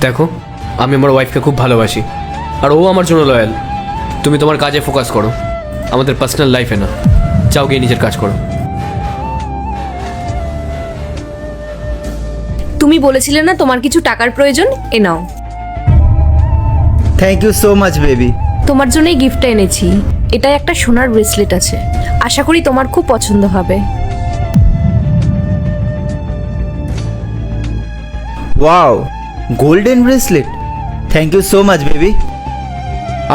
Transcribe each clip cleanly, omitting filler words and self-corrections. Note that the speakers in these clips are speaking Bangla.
দেখো, আমি আমার ওয়াইফকে খুব ভালোবাসি আর ও আমার জন্য লয়াল। তুমি তোমার কাজে ফোকাস করো, আমাদের পার্সোনাল লাইফে না। যাও গিয়ে নিজের কাজ করো। তুমি বলেছিলে না তোমার কিছু টাকার প্রয়োজন, এ নাও। Thank you so much baby. তোমার জন্যই গিফটটা এনেছি। এটাই একটা সোনার ব্রেসলেট আছে, আশা করি তোমার খুব পছন্দ হবে। Wow, golden bracelet. Thank you so much baby.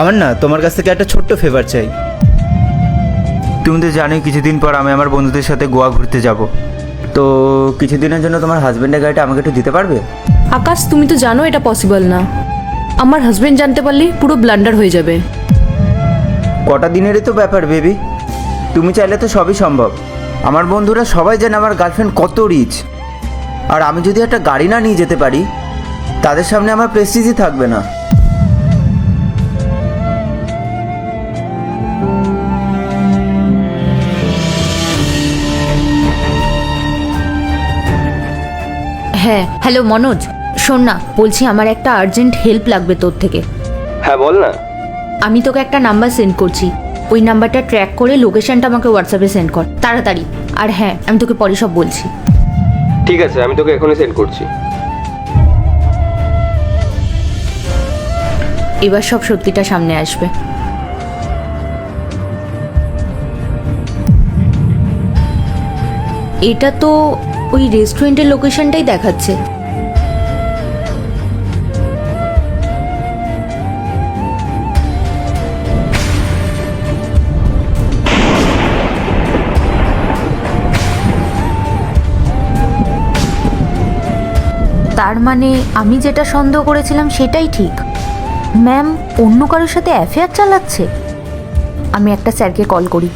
আমার না তোমার কাছ থেকে একটা ছোট্ট ফেভার চাই। তুমি তো জানোই কিছুদিন পর আমি আমার বন্ধুদের সাথে গোয়া ঘুরতে যাব, তো কিছুদিনের জন্য তোমার হাজব্যান্ডের গাড়িটা আমাকে একটু দিতে পারবে? আকাশ, তুমি তো জানো এটা পসিবল না। আমার হাজবেন্ড জানতে পারলে পুরো ব্লান্ডার হয়ে যাবে। কটা দিনেরই তো ব্যাপার বেবি, তুমি চাইলে তো সবই সম্ভব। আমার বন্ধুরা সবাই জানে আমার গার্লফ্রেন্ড কত রিচ, আর আমি যদি একটা গাড়ি না নিয়ে যেতে পারি তাদের সামনে আমার প্রেস্টিজই থাকবে না। হ্যাঁ, হ্যালো মনোজ, শোন না, বলছি আমার একটা আর্জেন্ট হেল্প লাগবে তোর থেকে। হ্যাঁ বল না। আমি তোকে একটা নাম্বার সেন্ড করছি, ওই নাম্বারটা ট্র্যাক করে লোকেশনটা আমাকে হোয়াটসঅ্যাপে সেন্ড কর তাড়াতাড়ি। আর হ্যাঁ, আমি তোকে পরে সব বলছি। ঠিক আছে, আমি তোকে এখনই সেন্ড করছি। এবার সব সত্যিটা সামনে আসবে। এটা তো ওই রেস্টুরেন্টের লোকেশনটাই দেখাচ্ছে। তার মানে আমি যেটা সন্দেহ করেছিলাম সেটাই ঠিক। ম্যাম অন্য কারোর সাথে অ্যাফেয়ার চালাচ্ছে। আমি একটা স্যারকে কল করি।